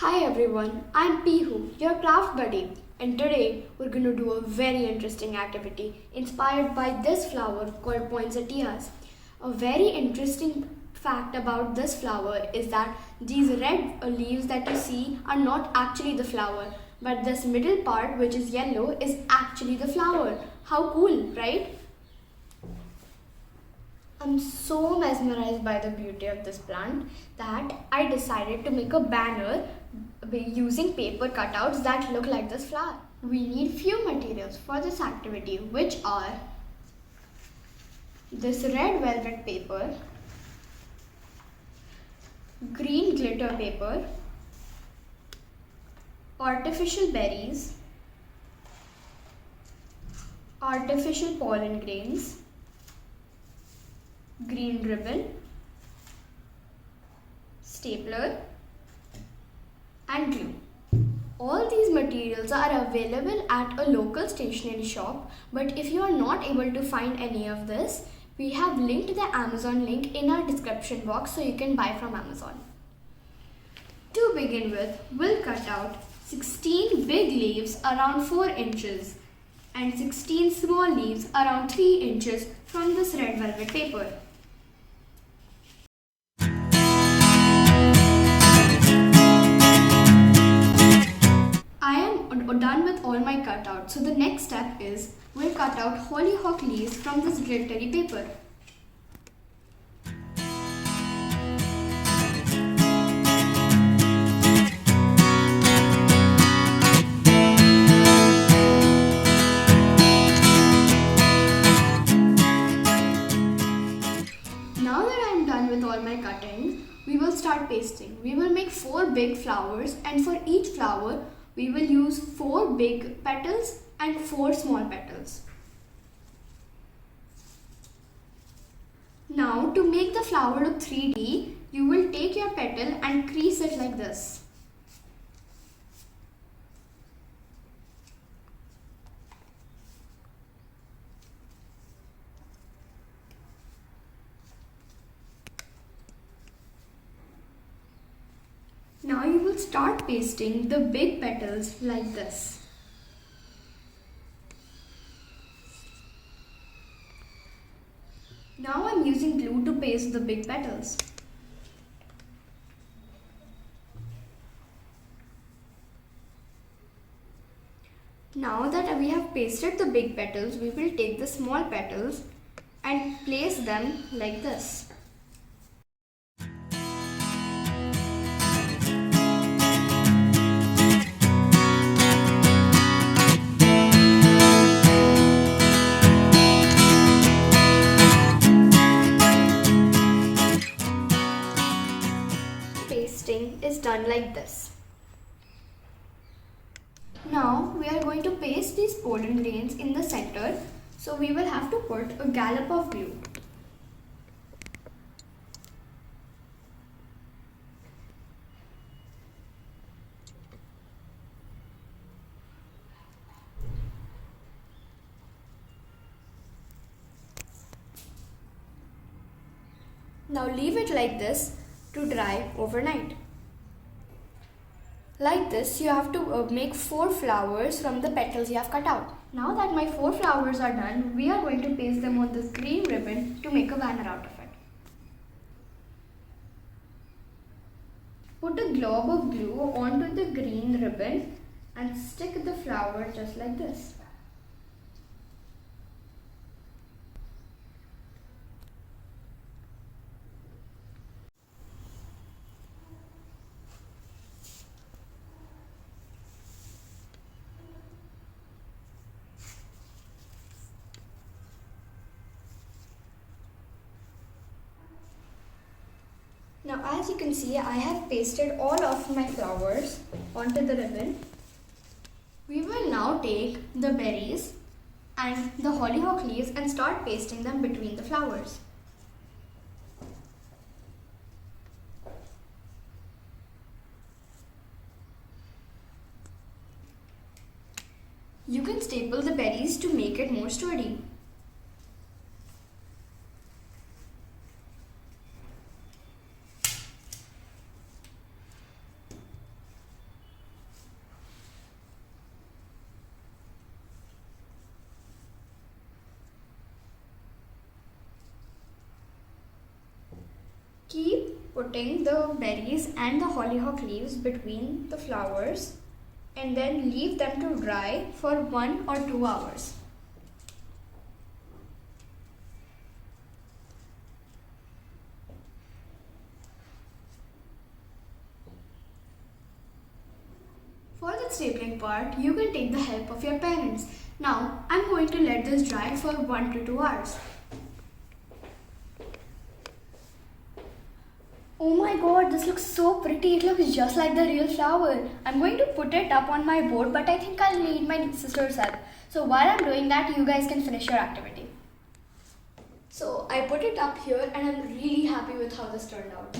Hi everyone, I'm Pihu, your craft buddy, and today we're going to do a very interesting activity inspired by this flower called poinsettias. A very interesting fact about this flower is that these red leaves that you see are not actually the flower, but this middle part, which is yellow, is actually the flower. How cool, right? I'm so mesmerized by the beauty of this plant that I decided to make a banner using paper cutouts that look like this flower. We need few materials for this activity, which are this red velvet paper, green glitter paper, artificial berries, artificial pollen grains, green ribbon, stapler, and glue. All these materials are available at a local stationery shop, but if you are not able to find any of this, we have linked the Amazon link in our description box so you can buy from Amazon. To begin with, we'll cut out 16 big leaves around 4 inches and 16 small leaves around 3 inches from this red velvet paper. Done with all my cutouts. So the next step is we'll cut out hollyhock leaves from this glittery paper. Now that I'm done with all my cutting, we will start pasting. We will make 4 big flowers, and for each flower we will use 4 big petals and 4 small petals. Now to make the flower look 3D, you will take your petal and crease it like this. Now you will start pasting the big petals like this. Now I'm using glue to paste the big petals. Now that we have pasted the big petals, we will take the small petals and place them like this. Pasting is done like this. Now we are going to paste these pollen grains in the center, so we will have to put a gallop of glue. Now leave it like this to dry overnight. Like this, you have to make 4 flowers from the petals you have cut out. Now that my 4 flowers are done, we are going to paste them on this green ribbon to make a banner out of it. Put a glob of glue onto the green ribbon and stick the flower just like this. Now as you can see, I have pasted all of my flowers onto the ribbon. We will now take the berries and the hollyhock leaves and start pasting them between the flowers. You can staple the berries to make it more sturdy. putting the berries and the hollyhock leaves between the flowers and then leave them to dry for 1 or 2 hours. For the stapling part, you can take the help of your parents. Now, I'm going to let this dry for 1 to 2 hours. Oh my god, this looks so pretty. It looks just like the real flower. I'm going to put it up on my board, but I think I'll need my sister's help. So while I'm doing that, you guys can finish your activity. So I put it up here and I'm really happy with how this turned out.